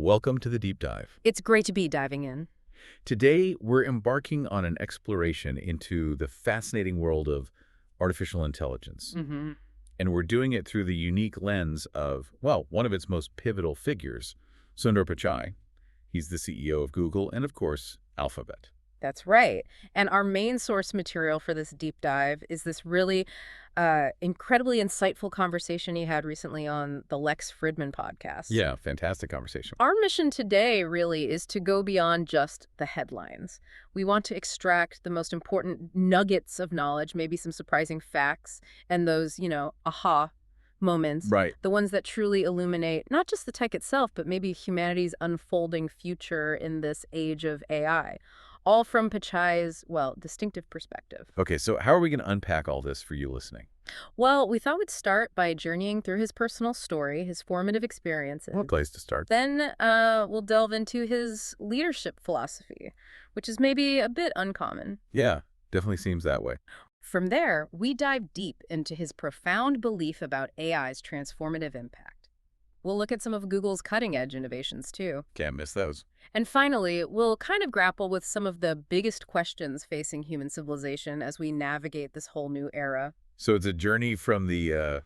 Welcome to the Deep Dive. It's great to be diving in. Today, we're embarking on an exploration into the fascinating world of artificial intelligence. Mm-hmm. And we're doing it through the unique lens of, well, one of its most pivotal figures, Sundar Pichai. He's the CEO of Google and, of course, Alphabet. That's right. And our main source material for this deep dive is this really incredibly insightful conversation he had recently on the Lex Fridman podcast. Yeah, fantastic conversation. Our mission today really is to go beyond just the headlines. We want to extract the most important nuggets of knowledge, maybe some surprising facts, and those, aha moments. Right. The ones that truly illuminate not just the tech itself, but maybe humanity's unfolding future in this age of AI. All from Pichai's, well, distinctive perspective. Okay, so how are we going to unpack all this for you listening? Well, we thought we'd start by journeying through his personal story, his formative experiences. What place to start? Then we'll delve into his leadership philosophy, which is maybe a bit uncommon. Yeah, definitely seems that way. From there, we dive deep into his profound belief about AI's transformative impact. We'll look at some of Google's cutting-edge innovations, too. Can't miss those. And finally, we'll kind of grapple with some of the biggest questions facing human civilization as we navigate this whole new era. So it's a journey from the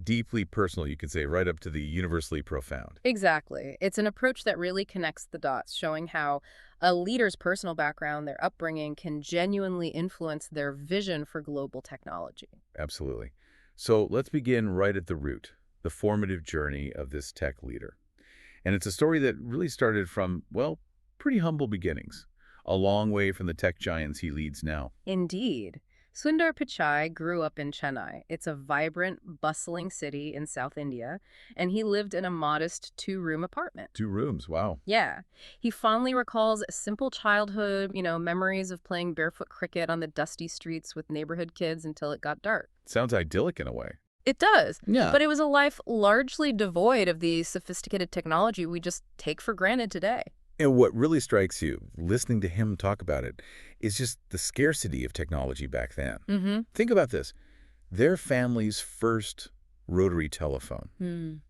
deeply personal, you could say, right up to the universally profound. Exactly. It's an approach that really connects the dots, showing how a leader's personal background, their upbringing, can genuinely influence their vision for global technology. Absolutely. So let's begin right at the root, the formative journey of this tech leader. And it's a story that really started from, well, pretty humble beginnings, a long way from the tech giants he leads now. Indeed. Sundar Pichai grew up in Chennai. It's a vibrant, bustling city in South India, and he lived in a modest two-room apartment. 2 rooms, wow. Yeah. He fondly recalls a simple childhood, memories of playing barefoot cricket on the dusty streets with neighborhood kids until it got dark. Sounds idyllic in a way. It does. Yeah. But it was a life largely devoid of the sophisticated technology we just take for granted today. And what really strikes you, listening to him talk about it, is just the scarcity of technology back then. Mm-hmm. Think about this. Their family's first rotary telephone.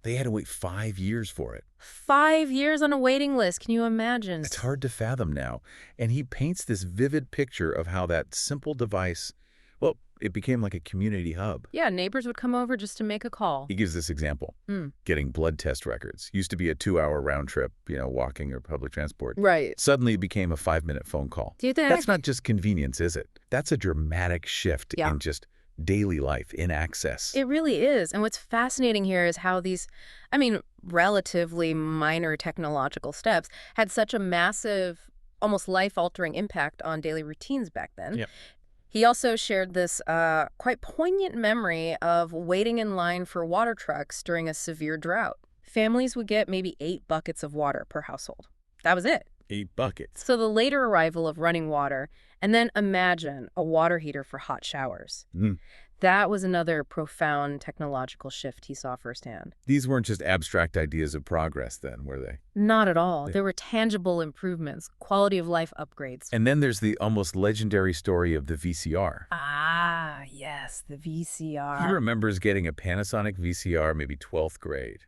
They had to wait 5 years for it. 5 years on a waiting list. Can you imagine? It's hard to fathom now. And he paints this vivid picture of how that simple device, well, it became like a community hub. Yeah, neighbors would come over just to make a call. He gives this example. Getting blood test records. Used to be a 2-hour round trip, walking or public transport. Right. Suddenly it became a 5-minute phone call. Do you think? That's not just convenience, is it? That's a dramatic shift in just daily life, in access. It really is. And what's fascinating here is how these, relatively minor technological steps had such a massive, almost life-altering impact on daily routines back then. Yep. He also shared this quite poignant memory of waiting in line for water trucks during a severe drought. Families would get maybe 8 buckets of water per household. That was it. 8 buckets. So the later arrival of running water, and then imagine a water heater for hot showers. That was another profound technological shift he saw firsthand. These weren't just abstract ideas of progress then, were they? Not at all. There were tangible improvements, quality of life upgrades. And then there's the almost legendary story of the VCR. Ah, yes, the VCR. He remembers getting a Panasonic VCR, maybe 12th grade.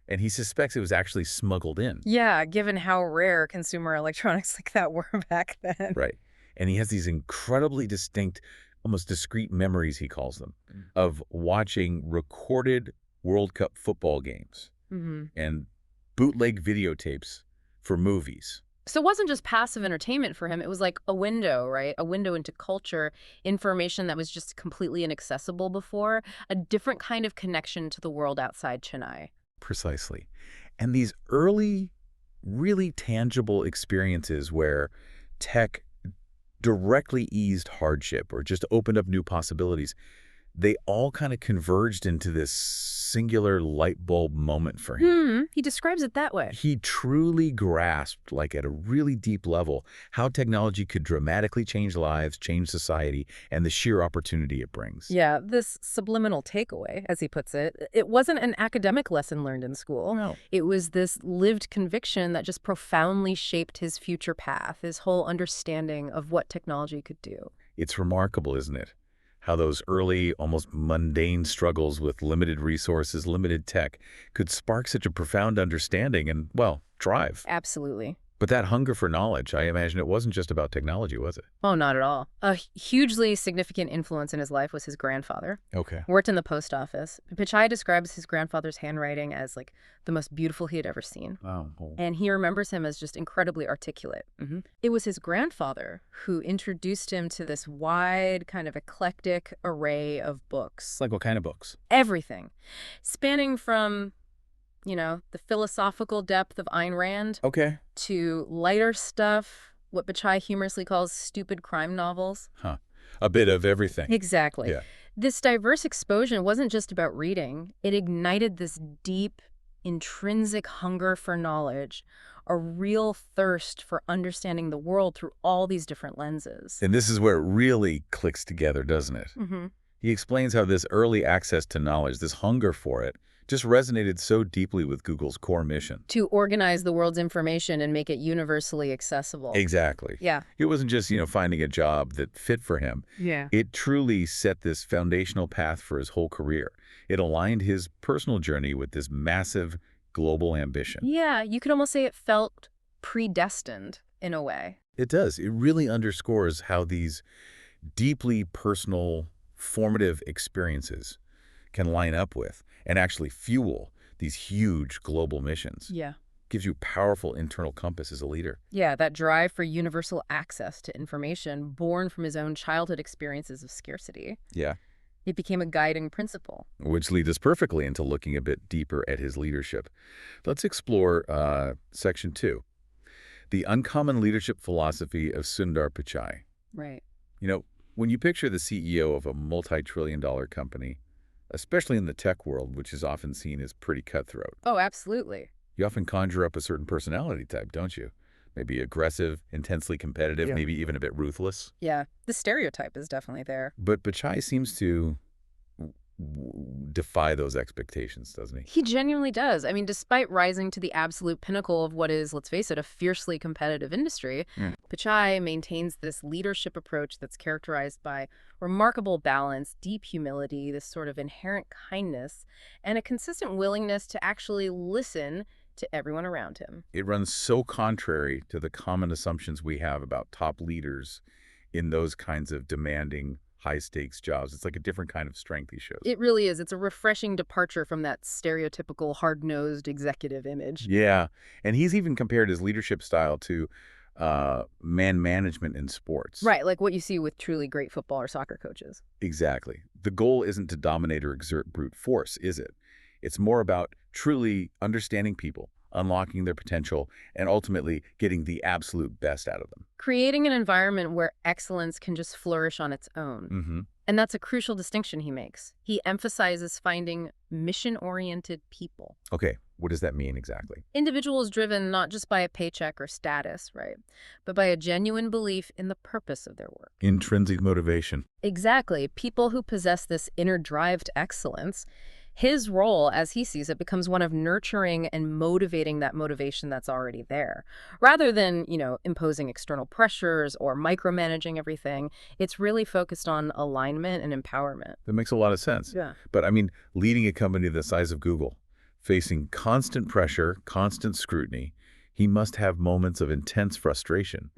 And he suspects it was actually smuggled in. Yeah, given how rare consumer electronics like that were back then. Right. And he has these incredibly distinct, almost discrete memories, he calls them, of watching recorded World Cup football games and bootleg videotapes for movies. So it wasn't just passive entertainment for him. It was like a window, right? A window into culture, information that was just completely inaccessible before, a different kind of connection to the world outside Chennai. Precisely. And these early, really tangible experiences where tech directly eased hardship or just opened up new possibilities, they all kind of converged into this singular light bulb moment for him. He describes it that way. He truly grasped, like at a really deep level, how technology could dramatically change lives, change society, and the sheer opportunity it brings. Yeah, this subliminal takeaway, as he puts it, it wasn't an academic lesson learned in school. No. It was this lived conviction that just profoundly shaped his future path, his whole understanding of what technology could do. It's remarkable, isn't it? how those early, almost mundane struggles with limited resources, limited tech, could spark such a profound understanding and, well, drive. Absolutely. But that hunger for knowledge, I imagine it wasn't just about technology, was it? Oh, not at all. A hugely significant influence in his life was his grandfather. Okay. Worked in the post office. Pichai describes his grandfather's handwriting as like the most beautiful he had ever seen. Wow. And he remembers him as just incredibly articulate. It was his grandfather who introduced him to this wide, kind of eclectic array of books. Like what kind of books? Everything. Spanning from, the philosophical depth of Ayn Rand Okay. to lighter stuff, what Pichai humorously calls stupid crime novels. Huh. A bit of everything. Exactly. Yeah. This diverse exposure wasn't just about reading. It ignited this deep, intrinsic hunger for knowledge, a real thirst for understanding the world through all these different lenses. And this is where it really clicks together, doesn't it? He explains how this early access to knowledge, this hunger for it, just resonated so deeply with Google's core mission. To organize the world's information and make it universally accessible. Exactly. Yeah. It wasn't just, finding a job that fit for him. Yeah. It truly set this foundational path for his whole career. It aligned his personal journey with this massive global ambition. Yeah, you could almost say it felt predestined in a way. It does. It really underscores how these deeply personal, formative experiences can line up with and actually fuel these huge global missions. Yeah. Gives you powerful internal compass as a leader. Yeah, that drive for universal access to information born from his own childhood experiences of scarcity. Yeah. It became a guiding principle. Which leads us perfectly into looking a bit deeper at his leadership. Let's explore Section 2, the uncommon leadership philosophy of Sundar Pichai. Right. When you picture the CEO of a multi-trillion-dollar company, especially in the tech world, which is often seen as pretty cutthroat, Oh, absolutely. you often conjure up a certain personality type, don't you? Maybe aggressive, intensely competitive, Yeah. maybe even a bit ruthless. Yeah, the stereotype is definitely there. But Pichai seems to defy those expectations, doesn't he? He genuinely does. I mean, despite rising to the absolute pinnacle of what is, let's face it, a fiercely competitive industry, Pichai maintains this leadership approach that's characterized by remarkable balance, deep humility, this sort of inherent kindness, and a consistent willingness to actually listen to everyone around him. It runs so contrary to the common assumptions we have about top leaders in those kinds of demanding, high-stakes jobs. It's like a different kind of strength he shows. It really is. It's a refreshing departure from that stereotypical hard-nosed executive image. Yeah, and he's even compared his leadership style to man management in sports. Right, like what you see with truly great football or soccer coaches. Exactly. The goal isn't to dominate or exert brute force, is it? It's more about truly understanding people, unlocking their potential, and ultimately getting the absolute best out of them. Creating an environment where excellence can just flourish on its own. And that's a crucial distinction he makes. He emphasizes finding mission-oriented people. Okay, what does that mean exactly? Individuals driven not just by a paycheck or status, right, but by a genuine belief in the purpose of their work. Intrinsic motivation. Exactly. People who possess this inner drive to excellence. His role, as he sees it, becomes one of nurturing and motivating that motivation that's already there. Rather than, imposing external pressures or micromanaging everything, it's really focused on alignment and empowerment. That makes a lot of sense. Yeah. But leading a company the size of Google, facing constant pressure, constant scrutiny, he must have moments of intense frustration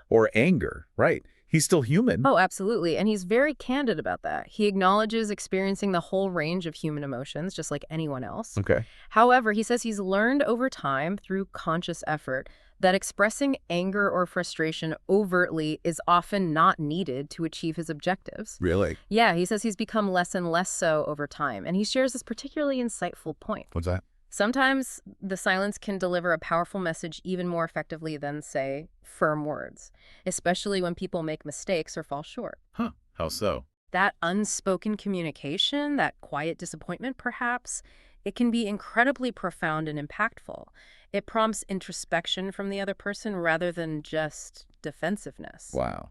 or anger, right? He's still human. Oh, absolutely. And he's very candid about that. He acknowledges experiencing the whole range of human emotions, just like anyone else. Okay. However, he says he's learned over time through conscious effort that expressing anger or frustration overtly is often not needed to achieve his objectives. Really? Yeah, he says he's become less and less so over time. And he shares this particularly insightful point. What's that? Sometimes the silence can deliver a powerful message even more effectively than, say, firm words, especially when people make mistakes or fall short. Huh. How so? That unspoken communication, that quiet disappointment perhaps, it can be incredibly profound and impactful. It prompts introspection from the other person rather than just defensiveness. Wow.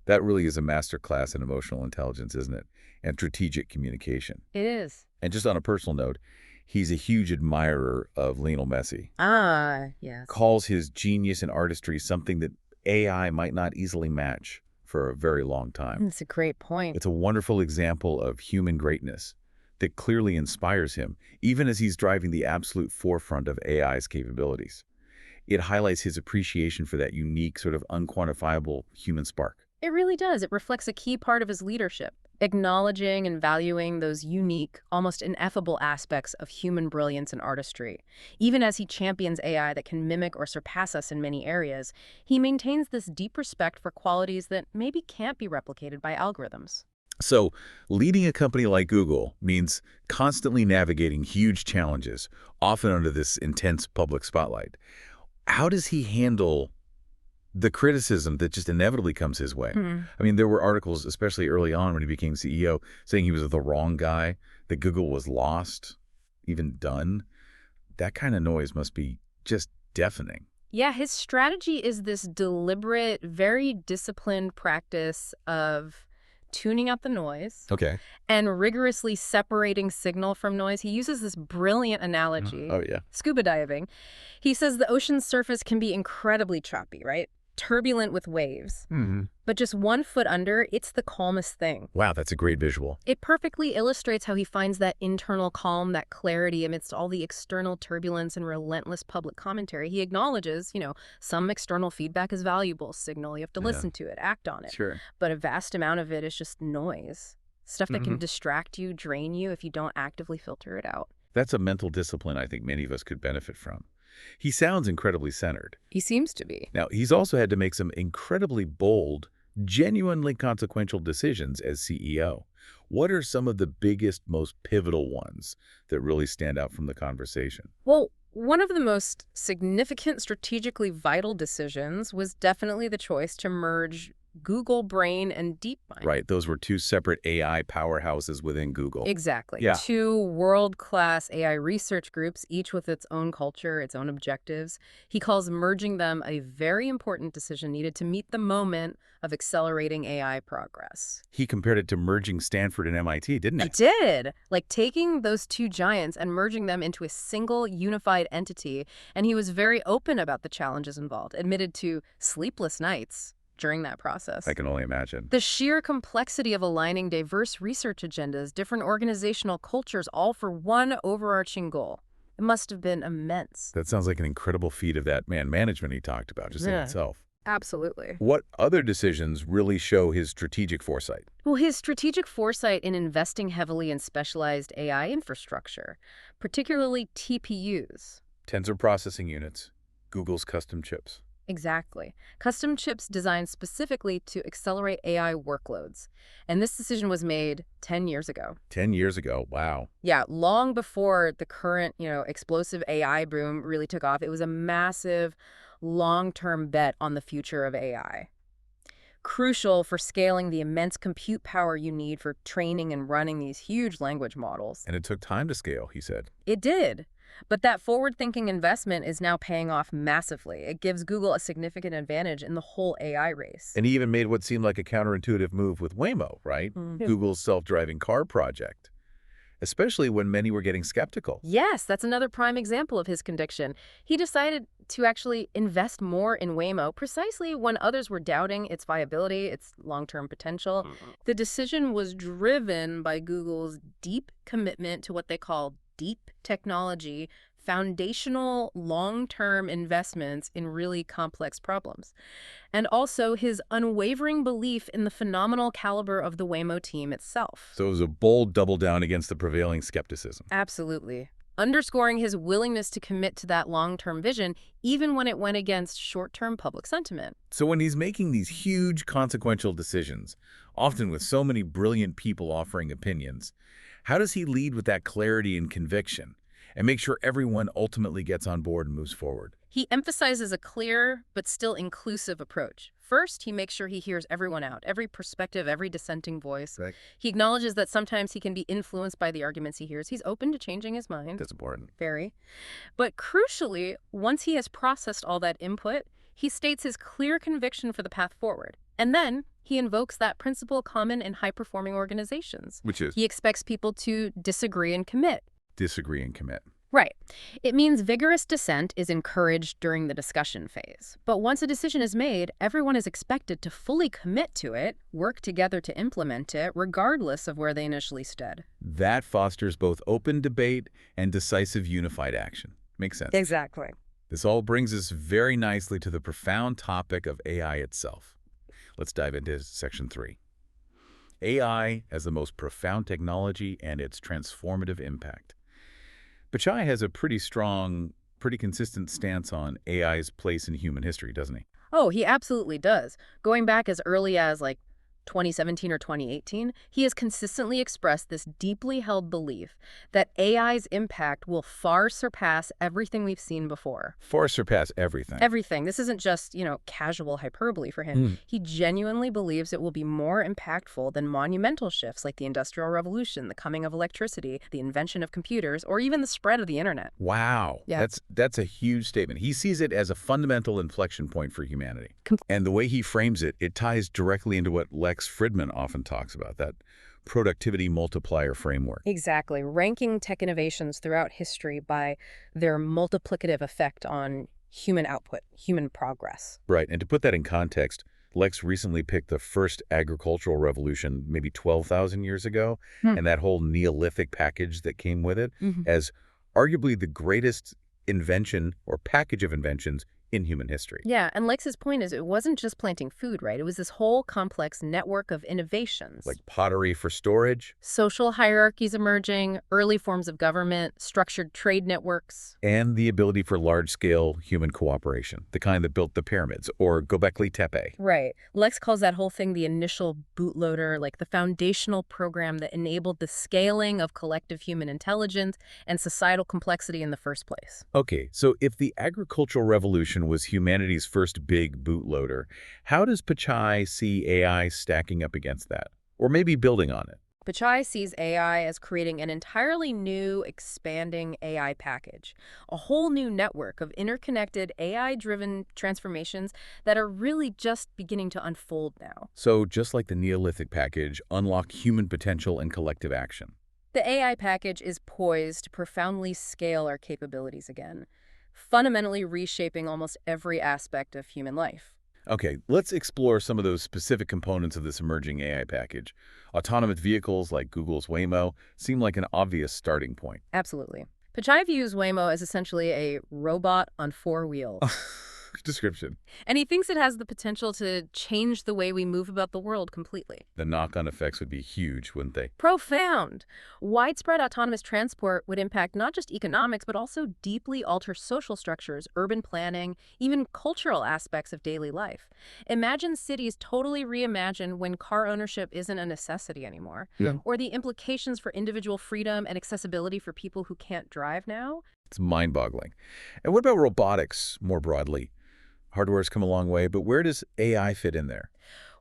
That really is a masterclass in emotional intelligence, isn't it? And strategic communication. It is. And just on a personal note, he's a huge admirer of Lionel Messi. Ah, yes. Calls his genius and artistry something that AI might not easily match. for a very long time. That's a great point. It's a wonderful example of human greatness that clearly inspires him, even as he's driving the absolute forefront of AI's capabilities. It highlights his appreciation for that unique, sort of unquantifiable human spark. It really does. It reflects a key part of his leadership, acknowledging and valuing those unique, almost ineffable aspects of human brilliance and artistry. Even as he champions AI that can mimic or surpass us in many areas, he maintains this deep respect for qualities that maybe can't be replicated by algorithms. So, leading a company like Google means constantly navigating huge challenges, often under this intense public spotlight. How does he handle the criticism that just inevitably comes his way? I mean, there were articles, especially early on when he became CEO, saying he was the wrong guy, that Google was lost, even done. That kind of noise must be just deafening. Yeah, his strategy is this deliberate, very disciplined practice of tuning out the noise Okay. and rigorously separating signal from noise. He uses this brilliant analogy, Oh, yeah. scuba diving. He says the ocean's surface can be incredibly choppy, right? Turbulent with waves. But just 1 foot under, it's the calmest thing. Wow, that's a great visual. It perfectly illustrates how he finds that internal calm, that clarity amidst all the external turbulence and relentless public commentary. He acknowledges, some external feedback is valuable signal. You have to listen to it, act on it. Sure. But a vast amount of it is just noise. Stuff that can distract you, drain you if you don't actively filter it out. That's a mental discipline I think many of us could benefit from. He sounds incredibly centered. He seems to be. Now, he's also had to make some incredibly bold, genuinely consequential decisions as CEO. What are some of the biggest, most pivotal ones that really stand out from the conversation? Well, one of the most significant strategically vital decisions was definitely the choice to merge Google Brain and DeepMind. Right, those were two separate AI powerhouses within Google. Exactly. Yeah. Two world-class AI research groups, each with its own culture, its own objectives. He calls merging them a very important decision needed to meet the moment of accelerating AI progress. He compared it to merging Stanford and MIT, didn't he? He did. Like taking those two giants and merging them into a single unified entity. And he was very open about the challenges involved, admitted to sleepless nights during that process. I can only imagine. The sheer complexity of aligning diverse research agendas, different organizational cultures, all for one overarching goal. It must have been immense. That sounds like an incredible feat of that management he talked about just in itself. Absolutely. What other decisions really show his strategic foresight? Well, his strategic foresight in investing heavily in specialized AI infrastructure, particularly TPUs. Tensor processing units, Google's custom chips. Exactly. Custom chips designed specifically to accelerate AI workloads. And this decision was made 10 years ago. 10 years ago, wow. Yeah, long before the current, explosive AI boom really took off. It was a massive, long-term bet on the future of AI. Crucial for scaling the immense compute power you need for training and running these huge language models. And it took time to scale, he said. It did. But that forward-thinking investment is now paying off massively. It gives Google a significant advantage in the whole AI race. And he even made what seemed like a counterintuitive move with Waymo, right? Google's self-driving car project, especially when many were getting skeptical. Yes, that's another prime example of his conviction. He decided to actually invest more in Waymo precisely when others were doubting its viability, its long-term potential. The decision was driven by Google's deep commitment to what they call deep technology, foundational long-term investments in really complex problems, and also his unwavering belief in the phenomenal caliber of the Waymo team itself. So it was a bold double down against the prevailing skepticism. Absolutely. Underscoring his willingness to commit to that long-term vision, even when it went against short-term public sentiment. So when he's making these huge consequential decisions, often with so many brilliant people offering opinions, how does he lead with that clarity and conviction and make sure everyone ultimately gets on board and moves forward? He emphasizes a clear but still inclusive approach. First, he makes sure he hears everyone out, every perspective, every dissenting voice. Right. He acknowledges that sometimes he can be influenced by the arguments he hears. He's open to changing his mind. That's important. Very. But crucially, once he has processed all that input, he states his clear conviction for the path forward. And then he invokes that principle common in high-performing organizations. Which is? He expects people to disagree and commit. Disagree and commit. Right. It means vigorous dissent is encouraged during the discussion phase. But once a decision is made, everyone is expected to fully commit to it, work together to implement it, regardless of where they initially stood. That fosters both open debate and decisive unified action. Makes sense. Exactly. This all brings us very nicely to the profound topic of AI itself. Let's dive into section 3. AI as the most profound technology and its transformative impact. Pichai has a pretty strong, pretty consistent stance on AI's place in human history, doesn't he? Oh, he absolutely does. Going back as early as 2017 or 2018, he has consistently expressed this deeply held belief that AI's impact will far surpass everything we've seen before. Far surpass everything. Everything. This isn't just, casual hyperbole for him. Mm. He genuinely believes it will be more impactful than monumental shifts like the Industrial Revolution, the coming of electricity, the invention of computers, or even the spread of the internet. Wow. Yeah. That's a huge statement. He sees it as a fundamental inflection point for humanity. And the way he frames it, it ties directly into what Lex Fridman often talks about, that productivity multiplier framework. Exactly. Ranking tech innovations throughout history by their multiplicative effect on human output, human progress. Right. And to put that in context, Lex recently picked the first agricultural revolution maybe 12,000 years ago, and that whole Neolithic package that came with it as arguably the greatest invention or package of inventions in human history. Yeah, and Lex's point is it wasn't just planting food, right? It was this whole complex network of innovations. Like pottery for storage. Social hierarchies emerging, early forms of government, structured trade networks. And the ability for large-scale human cooperation, the kind that built the pyramids, or Göbekli Tepe. Right. Lex calls that whole thing the initial bootloader, like the foundational program that enabled the scaling of collective human intelligence and societal complexity in the first place. Okay, so if the agricultural revolution was humanity's first big bootloader, how does Pichai see AI stacking up against that? Or maybe building on it? Pichai sees AI as creating an entirely new, expanding AI package, a whole new network of interconnected AI-driven transformations that are really just beginning to unfold now. So just like the Neolithic package, unlock human potential and collective action. The AI package is poised to profoundly scale our capabilities again, fundamentally reshaping almost every aspect of human life. Okay, let's explore some of those specific components of this emerging AI package. Autonomous vehicles like Google's Waymo seem like an obvious starting point. Absolutely. Pichai views Waymo as essentially a robot on 4 wheels. Description. And he thinks it has the potential to change the way we move about the world completely. The knock-on effects would be huge, wouldn't they? Profound. Widespread autonomous transport would impact not just economics, but also deeply alter social structures, urban planning, even cultural aspects of daily life. Imagine cities totally reimagined when car ownership isn't a necessity anymore. Yeah. Or the implications for individual freedom and accessibility for people who can't drive now. It's mind-boggling. And what about robotics more broadly? Hardware's come a long way, but where does AI fit in there?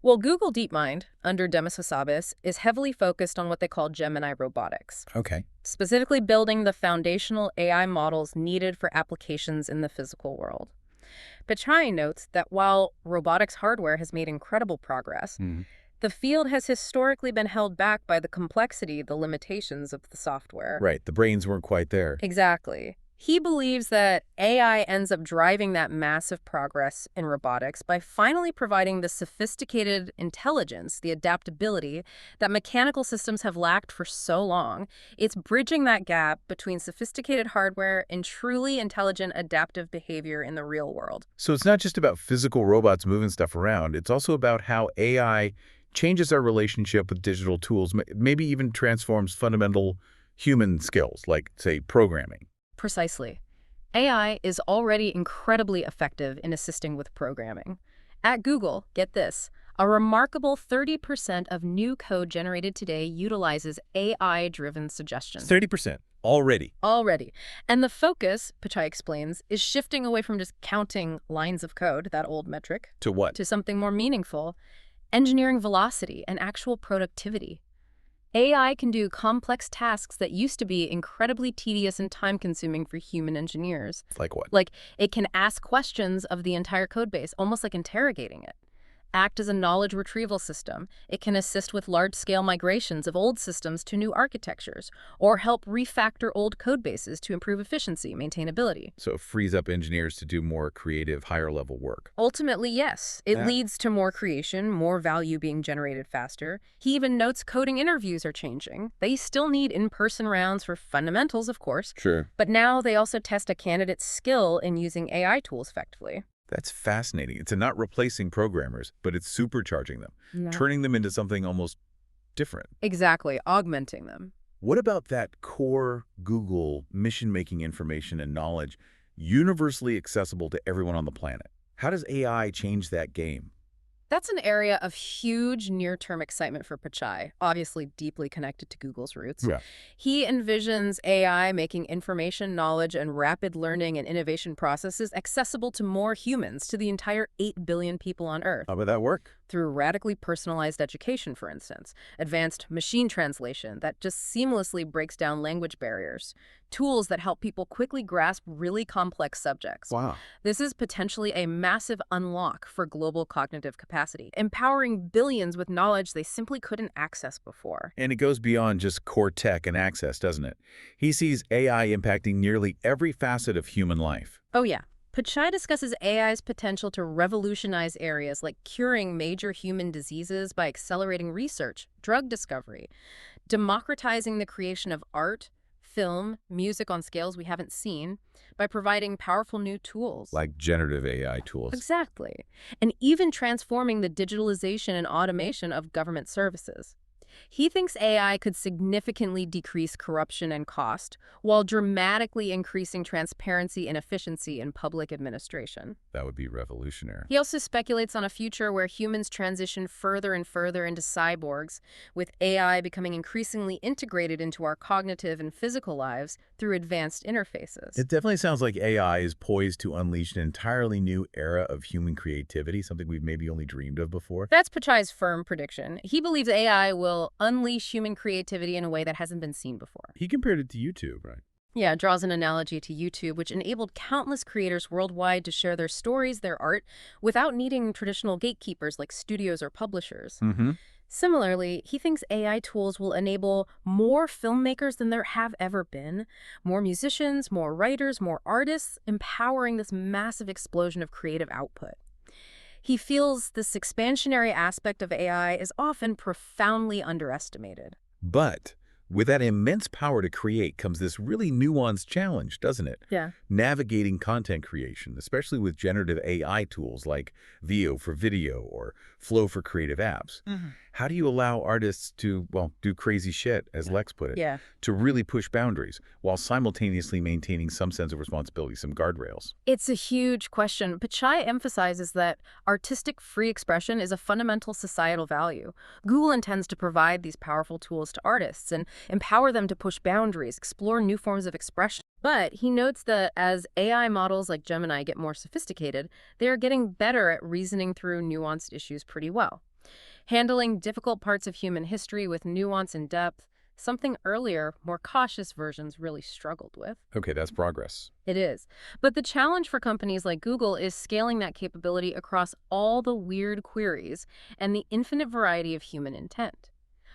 Well, Google DeepMind, under Demis Hassabis, is heavily focused on what they call Gemini robotics, Okay. specifically building the foundational AI models needed for applications in the physical world. Pichai notes that while robotics hardware has made incredible progress, the field has historically been held back by the complexity, the limitations of the software. Right, the brains weren't quite there. Exactly. He believes that AI ends up driving that massive progress in robotics by finally providing the sophisticated intelligence, the adaptability that mechanical systems have lacked for so long. It's bridging that gap between sophisticated hardware and truly intelligent adaptive behavior in the real world. So it's not just about physical robots moving stuff around. It's also about how AI changes our relationship with digital tools, maybe even transforms fundamental human skills, like, say, programming. Precisely. AI is already incredibly effective in assisting with programming. At Google, get this, a remarkable 30% of new code generated today utilizes AI-driven suggestions. 30%. Already. Already. And the focus, Pichai explains, is shifting away from just counting lines of code, that old metric, To what? to something more meaningful, engineering velocity and actual productivity. AI can do complex tasks that used to be incredibly tedious and time-consuming for human engineers. Like what? Like, it can ask questions of the entire code base, almost like interrogating it. act as a knowledge retrieval system. It can assist with large-scale migrations of old systems to new architectures, or help refactor old code bases to improve efficiency, maintainability. So it frees up engineers to do more creative, higher-level work. Ultimately, yes. It Yeah. leads to more creation, more value being generated faster. He even notes coding interviews are changing. They still need in-person rounds for fundamentals, of course, Sure. but now they also test a candidate's skill in using AI tools effectively. That's fascinating. It's not replacing programmers, but it's supercharging them, Yeah. turning them into something almost different. Exactly, augmenting them. What about that core Google mission-making information and knowledge universally accessible to everyone on the planet? How does AI change that game? That's an area of huge near-term excitement for Pichai, obviously deeply connected to Google's roots. Yeah. He envisions AI making information, knowledge, and rapid learning and innovation processes accessible to more humans, to the entire 8 billion people on Earth. How about that work? Through radically personalized education, for instance, advanced machine translation that just seamlessly breaks down language barriers, tools that help people quickly grasp really complex subjects. Wow. This is potentially a massive unlock for global cognitive capacity, empowering billions with knowledge they simply couldn't access before. And it goes beyond just core tech and access, doesn't it? He sees AI impacting nearly every facet of human life. Oh yeah. Pichai discusses AI's potential to revolutionize areas like curing major human diseases by accelerating research, drug discovery, democratizing the creation of art, film, music on scales we haven't seen, by providing powerful new tools. Like generative AI tools. Exactly. And even transforming the digitalization and automation of government services. He thinks AI could significantly decrease corruption and cost, while dramatically increasing transparency and efficiency in public administration. That would be revolutionary. He also speculates on a future where humans transition further and further into cyborgs, with AI becoming increasingly integrated into our cognitive and physical lives through advanced interfaces. It definitely sounds like AI is poised to unleash an entirely new era of human creativity, something we've maybe only dreamed of before. That's Pichai's firm prediction. He believes AI will unleash human creativity in a way that hasn't been seen before. He compared it to YouTube, right? Yeah, draws an analogy to YouTube, which enabled countless creators worldwide to share their stories, their art, without needing traditional gatekeepers like studios or publishers. Mm-hmm. Similarly, he thinks AI tools will enable more filmmakers than there have ever been, more musicians, more writers, more artists, empowering this massive explosion of creative output. He feels this expansionary aspect of AI is often profoundly underestimated. But with that immense power to create comes this really nuanced challenge, doesn't it? Yeah. Navigating content creation, especially with generative AI tools like Veo for video or Flow for creative apps. How do you allow artists to, well, do crazy shit, as Lex put it, Yeah. to really push boundaries while simultaneously maintaining some sense of responsibility, some guardrails? It's a huge question. Pichai emphasizes that artistic free expression is a fundamental societal value. Google intends to provide these powerful tools to artists and empower them to push boundaries, explore new forms of expression. But he notes that as AI models like Gemini get more sophisticated, they are getting better at reasoning through nuanced issues pretty well. Handling difficult parts of human history with nuance and depth, something earlier, more cautious versions really struggled with. Okay, that's progress. It is. But the challenge for companies like Google is scaling that capability across all the weird queries and the infinite variety of human intent,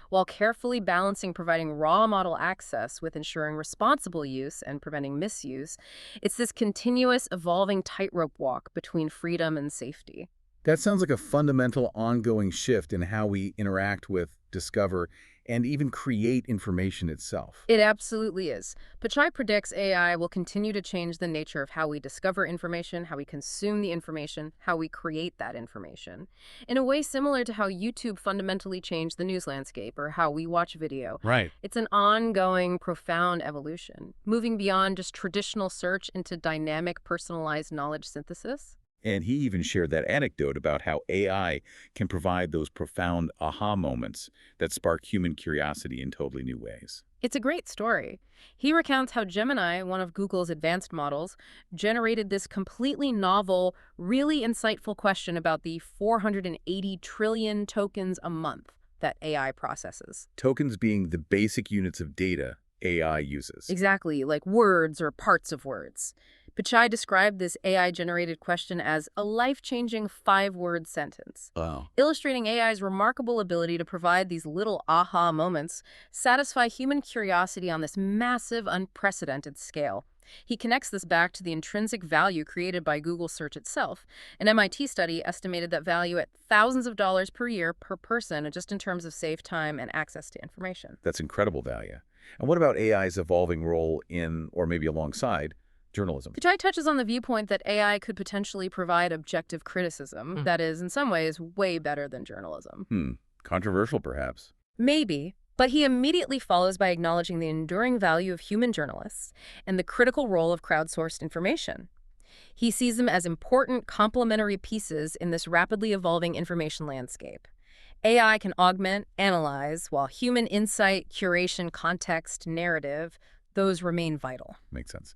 while carefully balancing providing raw model access with ensuring responsible use and preventing misuse. It's this continuous, evolving tightrope walk between freedom and safety. That sounds like a fundamental ongoing shift in how we interact with, discover, and even create information itself. It absolutely is. Pichai predicts AI will continue to change the nature of how we discover information, how we consume the information, how we create that information, in a way similar to how YouTube fundamentally changed the news landscape or how we watch video. Right. It's an ongoing, profound evolution, moving beyond just traditional search into dynamic, personalized knowledge synthesis. And he even shared that anecdote about how AI can provide those profound aha moments that spark human curiosity in totally new ways. It's a great story. He recounts how Gemini, one of Google's advanced models, generated this completely novel, really insightful question about the 480 trillion tokens a month that AI processes. Tokens being the basic units of data AI uses. Exactly, like words or parts of words. Pichai described this AI-generated question as a life-changing 5-word sentence, Wow. illustrating AI's remarkable ability to provide these little aha moments, satisfy human curiosity on this massive, unprecedented scale. He connects this back to the intrinsic value created by Google Search itself. An MIT study estimated that value at thousands of dollars per year per person, just in terms of save time and access to information. That's incredible value. And what about AI's evolving role in, or maybe alongside, journalism? Pichai touches on the viewpoint that AI could potentially provide objective criticism that is, in some ways, way better than journalism. Controversial, perhaps. Maybe, but he immediately follows by acknowledging the enduring value of human journalists and the critical role of crowdsourced information. He sees them as important complementary pieces in this rapidly evolving information landscape. AI can augment, analyze, while human insight, curation, context, narrative, those remain vital. Makes sense.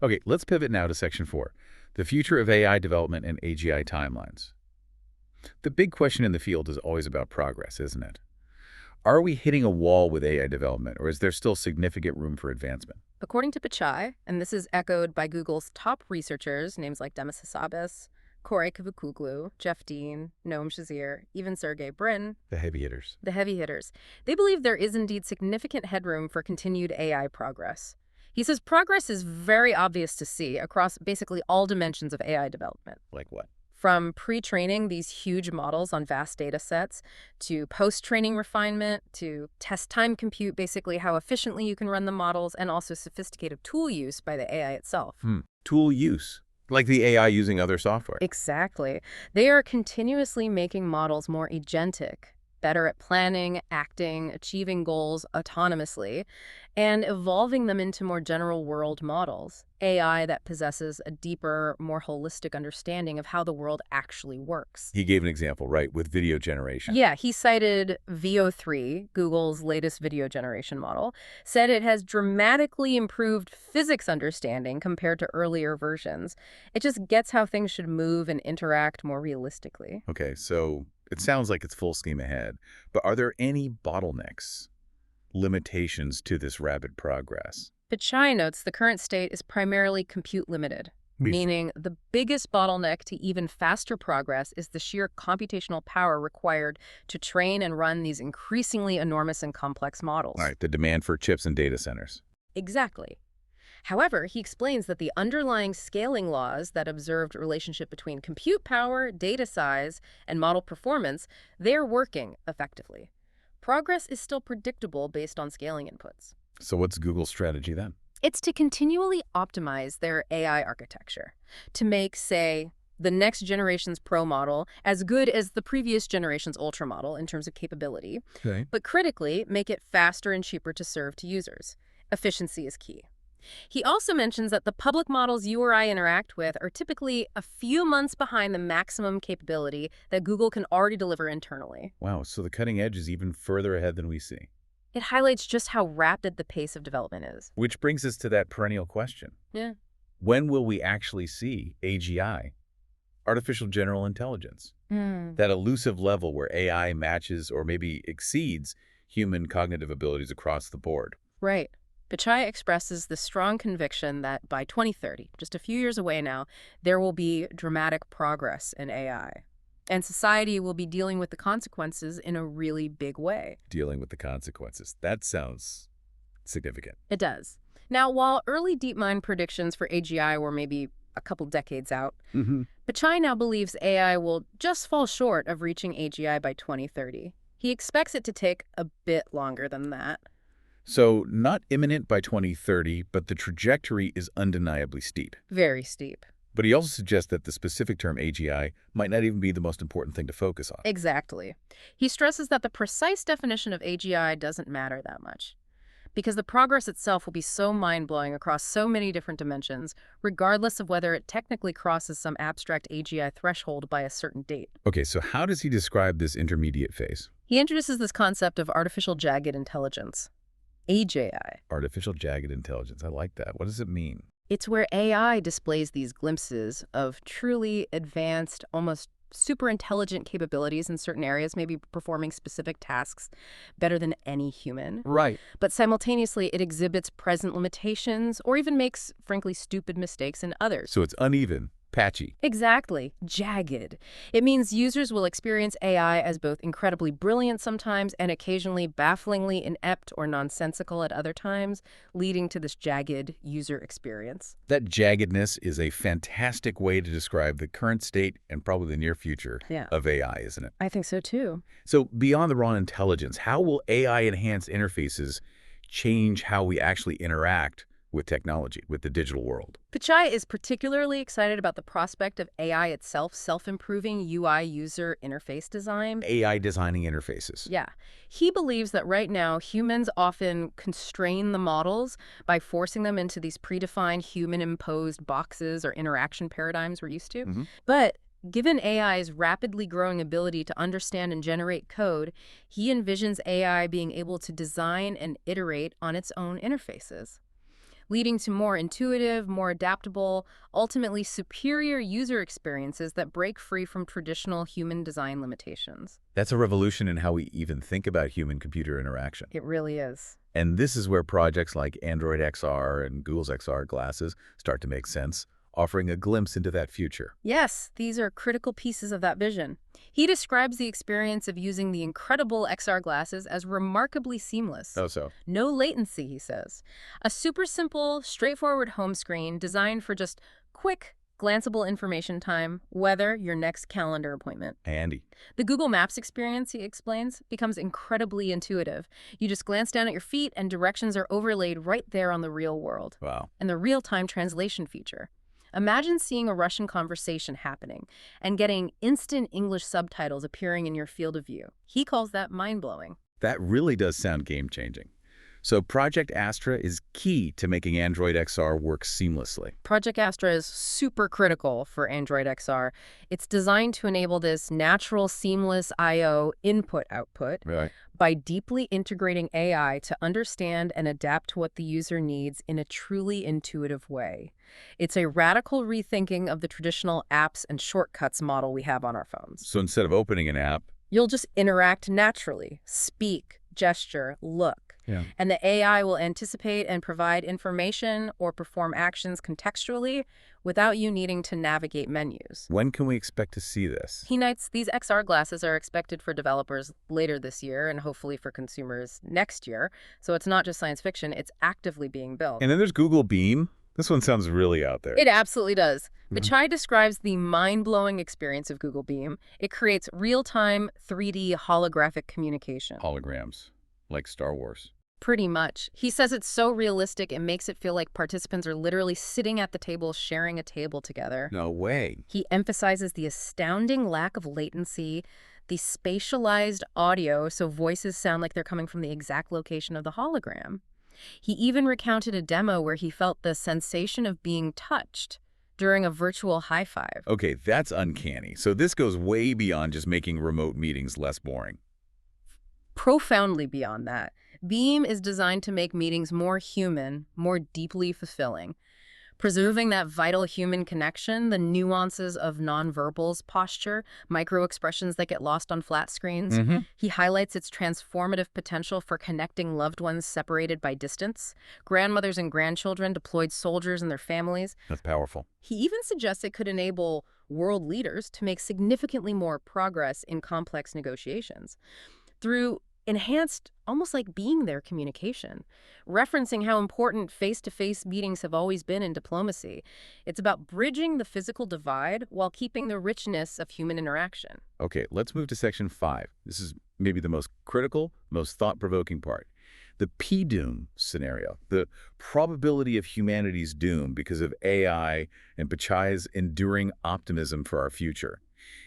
Okay, let's pivot now to Section 4, the future of AI development and AGI timelines. The big question in the field is always about progress, isn't it? Are we hitting a wall with AI development, or is there still significant room for advancement? According to Pichai, and this is echoed by Google's top researchers, names like Demis Hassabis, Kore Kavukoglu, Jeff Dean, Noam Shazir, even Sergey Brin, The heavy hitters. the heavy hitters, they believe there is indeed significant headroom for continued AI progress. He says progress is very obvious to see across basically all dimensions of AI development. Like what? From pre-training these huge models on vast data sets, to post-training refinement, to test time compute, basically how efficiently you can run the models, and also sophisticated tool use by the AI itself. Tool use. Like the AI using other software. Exactly. They are continuously making models more agentic, better at planning, acting, achieving goals autonomously, and evolving them into more general world models, AI that possesses a deeper, more holistic understanding of how the world actually works. He gave an example, right, with video generation. Yeah, he cited VO3, Google's latest video generation model, said it has dramatically improved physics understanding compared to earlier versions. It just gets how things should move and interact more realistically. Okay, so it sounds like it's full steam ahead, but are there any bottlenecks, limitations to this rapid progress? Pichai notes the current state is primarily compute limited, meaning the biggest bottleneck to even faster progress is the sheer computational power required to train and run these increasingly enormous and complex models. All right, the demand for chips and data centers. Exactly. However, he explains that the underlying scaling laws that observed relationship between compute power, data size, and model performance, they're working effectively. Progress is still predictable based on scaling inputs. So what's Google's strategy then? It's to continually optimize their AI architecture to make, say, the next generation's Pro model as good as the previous generation's Ultra model in terms of capability, Okay. but critically make it faster and cheaper to serve to users. Efficiency is key. He also mentions that the public models you or I interact with are typically a few months behind the maximum capability that Google can already deliver internally. Wow, so the cutting edge is even further ahead than we see. It highlights just how rapid the pace of development is. Which brings us to that perennial question. Yeah. When will we actually see AGI, artificial general intelligence, that elusive level where AI matches or maybe exceeds human cognitive abilities across the board? Right. Pichai expresses the strong conviction that by 2030, just a few years away now, there will be dramatic progress in AI. And society will be dealing with the consequences in a really big way. Dealing with the consequences. That sounds significant. It does. Now, while early DeepMind predictions for AGI were maybe a couple decades out, Pichai now believes AI will just fall short of reaching AGI by 2030. He expects it to take a bit longer than that. So not imminent by 2030, but the trajectory is undeniably steep. Very steep. But he also suggests that the specific term AGI might not even be the most important thing to focus on. Exactly. He stresses that the precise definition of AGI doesn't matter that much, because the progress itself will be so mind-blowing across so many different dimensions, regardless of whether it technically crosses some abstract AGI threshold by a certain date. Okay, so how does he describe this intermediate phase? He introduces this concept of artificial jagged intelligence, AGI. Artificial jagged intelligence. I like that. What does it mean? It's where AI displays these glimpses of truly advanced, almost super intelligent capabilities in certain areas, maybe performing specific tasks better than any human. Right. But simultaneously, it exhibits present limitations or even makes, frankly, stupid mistakes in others. So it's uneven, patchy. Exactly. Jagged. It means users will experience AI as both incredibly brilliant sometimes and occasionally bafflingly inept or nonsensical at other times, leading to this jagged user experience. That jaggedness is a fantastic way to describe the current state and probably the near future Yeah, of AI, isn't it? I think so too. So beyond the raw intelligence, how will AI-enhanced interfaces change how we actually interact with technology, with the digital world? Pichai is particularly excited about the prospect of AI itself self-improving UI user interface design. AI designing interfaces. Yeah. He believes that right now humans often constrain the models by forcing them into these predefined human-imposed boxes or interaction paradigms we're used to. Hmm. But given AI's rapidly growing ability to understand and generate code, he envisions AI being able to design and iterate on its own interfaces, leading to more intuitive, more adaptable, ultimately superior user experiences that break free from traditional human design limitations. That's a revolution in how we even think about human-computer interaction. It really is. And this is where projects like Android XR and Google's XR glasses start to make sense, offering a glimpse into that future. Yes, these are critical pieces of that vision. He describes the experience of using the incredible XR glasses as remarkably seamless. Oh, so? No latency, he says. A super simple, straightforward home screen designed for just quick, glanceable information time, whether your next calendar appointment. Handy. The Google Maps experience, he explains, becomes incredibly intuitive. You just glance down at your feet and directions are overlaid right there on the real world. Wow. And the real-time translation feature. Imagine seeing a Russian conversation happening and getting instant English subtitles appearing in your field of view. He calls that mind-blowing. That really does sound game-changing. So Project Astra is key to making Android XR work seamlessly. Project Astra is super critical for Android XR. It's designed to enable this natural, seamless I/O input-output Right. by deeply integrating AI to understand and adapt to what the user needs in a truly intuitive way. It's a radical rethinking of the traditional apps and shortcuts model we have on our phones. So instead of opening an app, You'll just interact naturally, speak, gesture, look. yeah, And the AI will anticipate and provide information or perform actions contextually without you needing to navigate menus. when can we expect to see this? He notes these XR glasses are expected for developers later this year and hopefully for consumers next year. So it's not just science fiction, it's actively being built. And then there's Google Beam. This one sounds really out there. It absolutely does. Mhm. Pichai describes the mind-blowing experience of Google Beam. It creates real-time 3D holographic communication. Holograms, like Star Wars. Pretty much. He says it's so realistic it makes it feel like participants are literally sitting at the table sharing a table together. No way. He emphasizes the astounding lack of latency, the spatialized audio so voices sound like they're coming from the exact location of the hologram. He even recounted a demo where he felt the sensation of being touched during a virtual high five. Okay, that's uncanny. So this goes way beyond just making remote meetings less boring. Profoundly beyond that, Beam is designed to make meetings more human, more deeply fulfilling, preserving that vital human connection, the nuances of nonverbals, posture, micro-expressions that get lost on flat screens. Mm-hmm. He highlights its transformative potential for connecting loved ones separated by distance, grandmothers and grandchildren, deployed soldiers and their families. That's powerful. He even suggests it could enable world leaders to make significantly more progress in complex negotiations through enhanced, almost like being there communication, referencing how important face-to-face meetings have always been in diplomacy. It's about bridging the physical divide while keeping the richness of human interaction. Okay, let's move to section 5. This is maybe the most critical, most thought-provoking part. The P-doom scenario, the probability of humanity's doom because of AI and Pichai's enduring optimism for our future.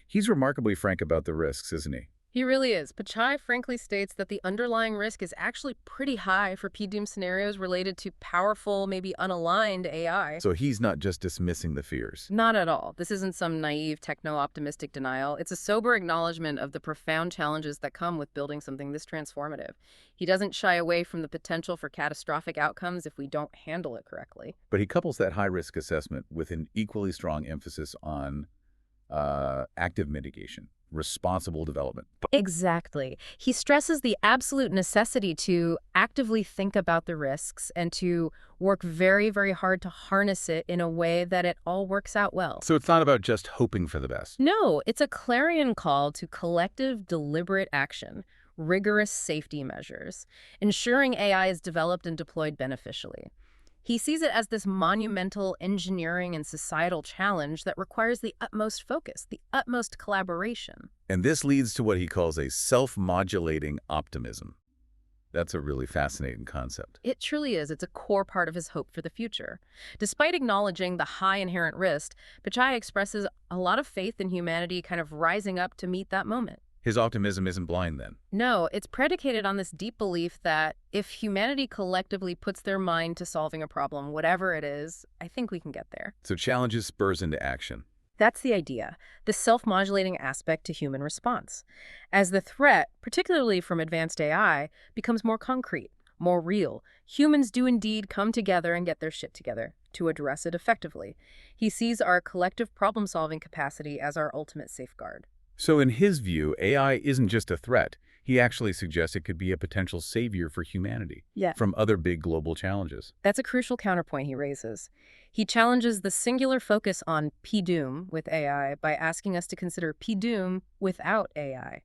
He's remarkably frank about the risks, isn't he? He really is. Pichai frankly states that the underlying risk is actually pretty high for P-doom scenarios related to powerful, maybe unaligned AI. So he's not just dismissing the fears. Not at all. This isn't some naive, techno-optimistic denial. It's a sober acknowledgement of the profound challenges that come with building something this transformative. He doesn't shy away from the potential for catastrophic outcomes if we don't handle it correctly. But he couples that high-risk assessment with an equally strong emphasis on active mitigation, responsible development. Exactly. He stresses the absolute necessity to actively think about the risks and to work very, very hard to harness it in a way that it all works out well. So it's not about just hoping for the best. No, it's a clarion call to collective, deliberate action, rigorous safety measures, ensuring AI is developed and deployed beneficially. He sees it as this monumental engineering and societal challenge that requires the utmost focus, the utmost collaboration. And this leads to what he calls a self-modulating optimism. That's a really fascinating concept. It truly is. It's a core part of his hope for the future. Despite acknowledging the high inherent risk, Pichai expresses a lot of faith in humanity kind of rising up to meet that moment. His optimism isn't blind then. No, it's predicated on this deep belief that if humanity collectively puts their mind to solving a problem, whatever it is, I think we can get there. So challenges spurs into action. That's the idea, the self-modulating aspect to human response. As the threat, particularly from advanced AI, becomes more concrete, more real, humans do indeed come together and get their shit together to address it effectively. He sees our collective problem-solving capacity as our ultimate safeguard. So in his view, AI isn't just a threat. He actually suggests it could be a potential savior for humanity from other big global challenges. That's a crucial counterpoint he raises. He challenges the singular focus on P-doom with AI by asking us to consider P-doom without AI.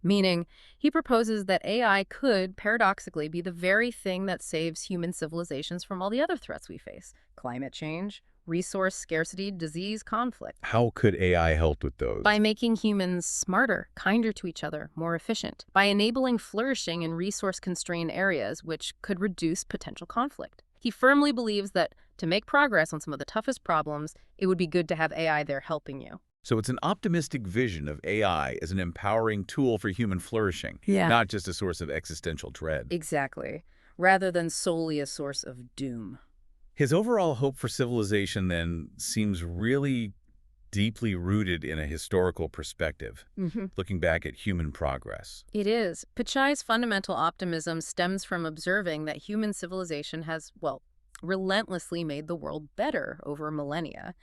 Meaning, he proposes that AI could, paradoxically, be the very thing that saves human civilizations from all the other threats we face. Climate change, resource scarcity, disease, conflict. How could AI help with those? By making humans smarter, kinder to each other, more efficient. By enabling flourishing in resource-constrained areas, which could reduce potential conflict. He firmly believes that to make progress on some of the toughest problems, it would be good to have AI there helping you. So it's an optimistic vision of AI as an empowering tool for human flourishing, not just a source of existential dread. Exactly. Rather than solely a source of doom. His overall hope for civilization, then, seems really deeply rooted in a historical perspective, looking back at human progress. It is. Pichai's fundamental optimism stems from observing that human civilization has, well, relentlessly made the world better over millennia.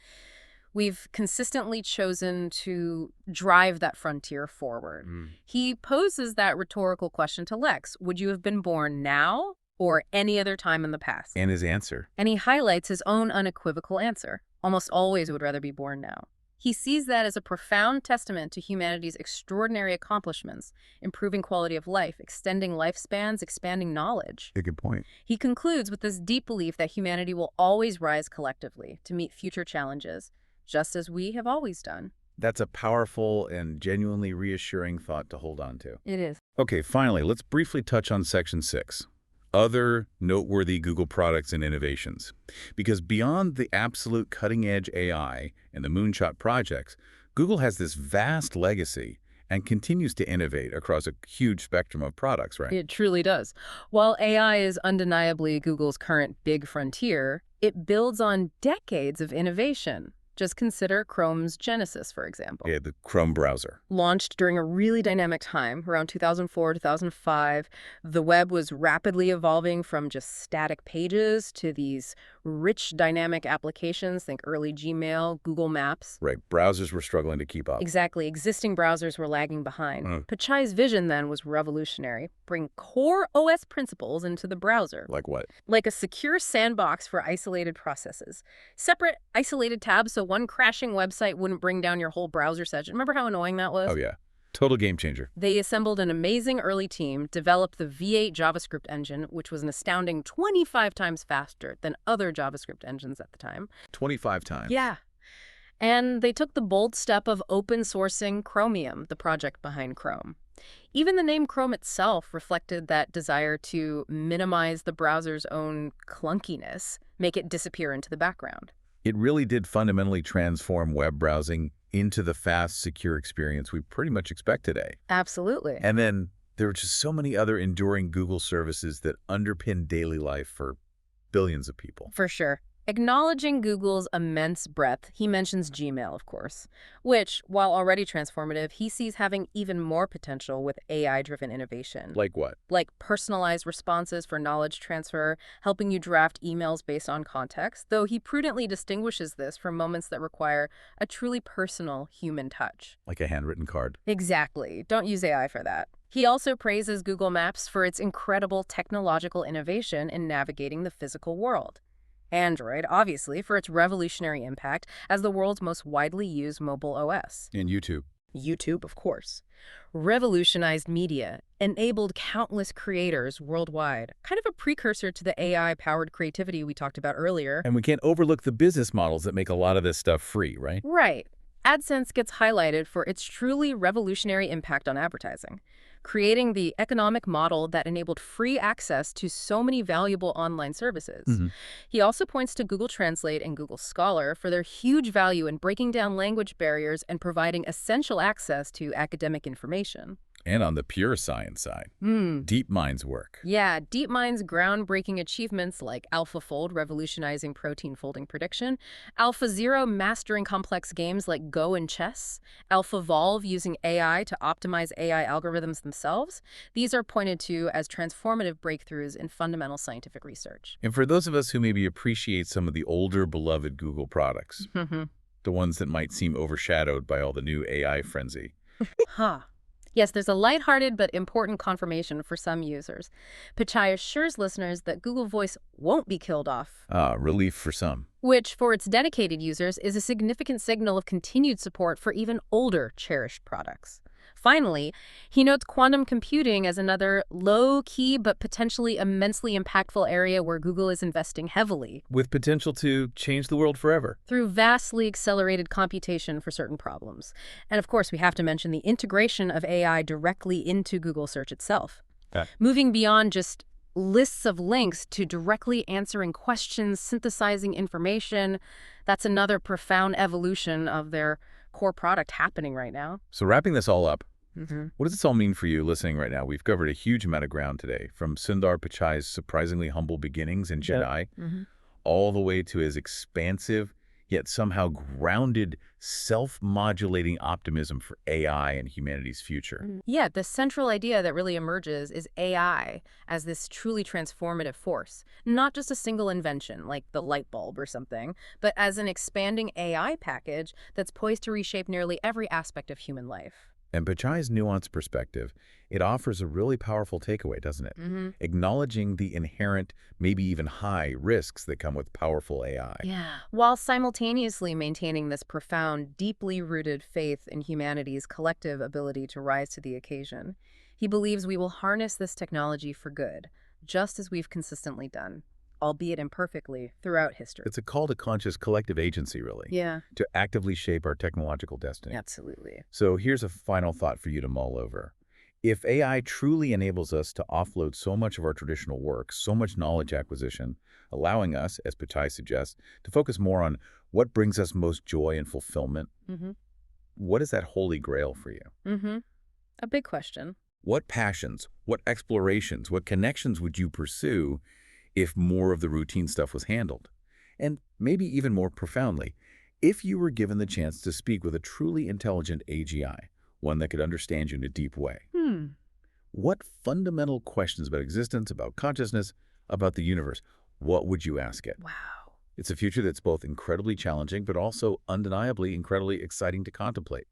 We've consistently chosen to drive that frontier forward. He poses that rhetorical question to Lex. Would you have been born now or any other time in the past? And his answer. And he highlights his own unequivocal answer. Almost always would rather be born now. He sees that as a profound testament to humanity's extraordinary accomplishments, improving quality of life, extending lifespans, expanding knowledge. A good point. He concludes with this deep belief that humanity will always rise collectively to meet future challenges, just as we have always done. That's a powerful and genuinely reassuring thought to hold on to. It is. Okay, finally, let's briefly touch on Section 6. Other noteworthy Google products and innovations. Because beyond the absolute cutting-edge AI and the moonshot projects, Google has this vast legacy and continues to innovate across a huge spectrum of products, right? It truly does. While AI is undeniably Google's current big frontier, it builds on decades of innovation. Just consider Chrome's Genesis, for example. Yeah, the Chrome browser. Launched during a really dynamic time, around 2004, 2005, the web was rapidly evolving from just static pages to these rich dynamic applications, think early Gmail, Google Maps. Right, browsers were struggling to keep up. Exactly, existing browsers were lagging behind. Pichai's vision then was revolutionary. Bring core OS principles into the browser. Like what? Like a secure sandbox for isolated processes. Separate, isolated tabs so one crashing website wouldn't bring down your whole browser session. Remember how annoying that was? Oh, yeah. Total game changer. They assembled an amazing early team, developed the V8 JavaScript engine, which was an astounding 25 times faster than other JavaScript engines at the time. 25 times. Yeah. And they took the bold step of open sourcing Chromium, the project behind Chrome. Even the name Chrome itself reflected that desire to minimize the browser's own clunkiness, make it disappear into the background. It really did fundamentally transform web browsing into the fast, secure experience we pretty much expect today. Absolutely. And then there are just so many other enduring Google services that underpin daily life for billions of people. For sure. Acknowledging Google's immense breadth, he mentions Gmail, of course, which, while already transformative, he sees having even more potential with AI-driven innovation. Like what? Like personalized responses for knowledge transfer, helping you draft emails based on context, though he prudently distinguishes this from moments that require a truly personal human touch. Like a handwritten card. Exactly. Don't use AI for that. He also praises Google Maps for its incredible technological innovation in navigating the physical world. Android, obviously, for its revolutionary impact as the world's most widely used mobile OS. And YouTube. YouTube, of course. Revolutionized media, enabled countless creators worldwide, kind of a precursor to the AI-powered creativity we talked about earlier. And we can't overlook the business models that make a lot of this stuff free, right? Right. AdSense gets highlighted for its truly revolutionary impact on advertising, creating the economic model that enabled free access to so many valuable online services. He also points to Google Translate and Google Scholar for their huge value in breaking down language barriers and providing essential access to academic information. And on the pure science side, DeepMind's work. Yeah, DeepMind's groundbreaking achievements like AlphaFold revolutionizing protein folding prediction, AlphaZero mastering complex games like Go and chess, AlphaVolve using AI to optimize AI algorithms themselves, these are pointed to as transformative breakthroughs in fundamental scientific research. And for those of us who maybe appreciate some of the older beloved Google products, the ones that might seem overshadowed by all the new AI frenzy. Huh. Yes, there's a lighthearted but important confirmation for some users. Pichai assures listeners that Google Voice won't be killed off, Relief for some. which, for its dedicated users, is a significant signal of continued support for even older, cherished products. Finally, he notes quantum computing as another low-key but potentially immensely impactful area where Google is investing heavily. With potential to change the world forever. Through vastly accelerated computation for certain problems. And of course, we have to mention the integration of AI directly into Google Search itself. Okay. Moving beyond just lists of links to directly answering questions, synthesizing information, that's another profound evolution of their core product happening right now. So wrapping this all up, Mm-hmm. what does this all mean for you listening right now? We've covered a huge amount of ground today, from Sundar Pichai's surprisingly humble beginnings in Jedi, all the way to his expansive, yet somehow grounded, self-modulating optimism for AI and humanity's future. Yeah, the central idea that really emerges is AI as this truly transformative force, not just a single invention like the light bulb or something, but as an expanding AI package that's poised to reshape nearly every aspect of human life. And Pichai's nuanced perspective, it offers a really powerful takeaway, doesn't it? Acknowledging the inherent, maybe even high, risks that come with powerful AI. Yeah, while simultaneously maintaining this profound, deeply rooted faith in humanity's collective ability to rise to the occasion. He believes we will harness this technology for good, just as we've consistently done, albeit imperfectly, throughout history. It's a call to conscious collective agency, really, Yeah, to actively shape our technological destiny. absolutely. So here's a final thought for you to mull over. If AI truly enables us to offload so much of our traditional work, so much knowledge acquisition, allowing us, as Pichai suggests, to focus more on what brings us most joy and fulfillment, what is that holy grail for you? A big question. What passions, what explorations, what connections would you pursue if more of the routine stuff was handled? And maybe even more profoundly, if you were given the chance to speak with a truly intelligent AGI, one that could understand you in a deep way, what fundamental questions about existence, about consciousness, about the universe, what would you ask it? Wow. It's a future that's both incredibly challenging, but also undeniably incredibly exciting to contemplate.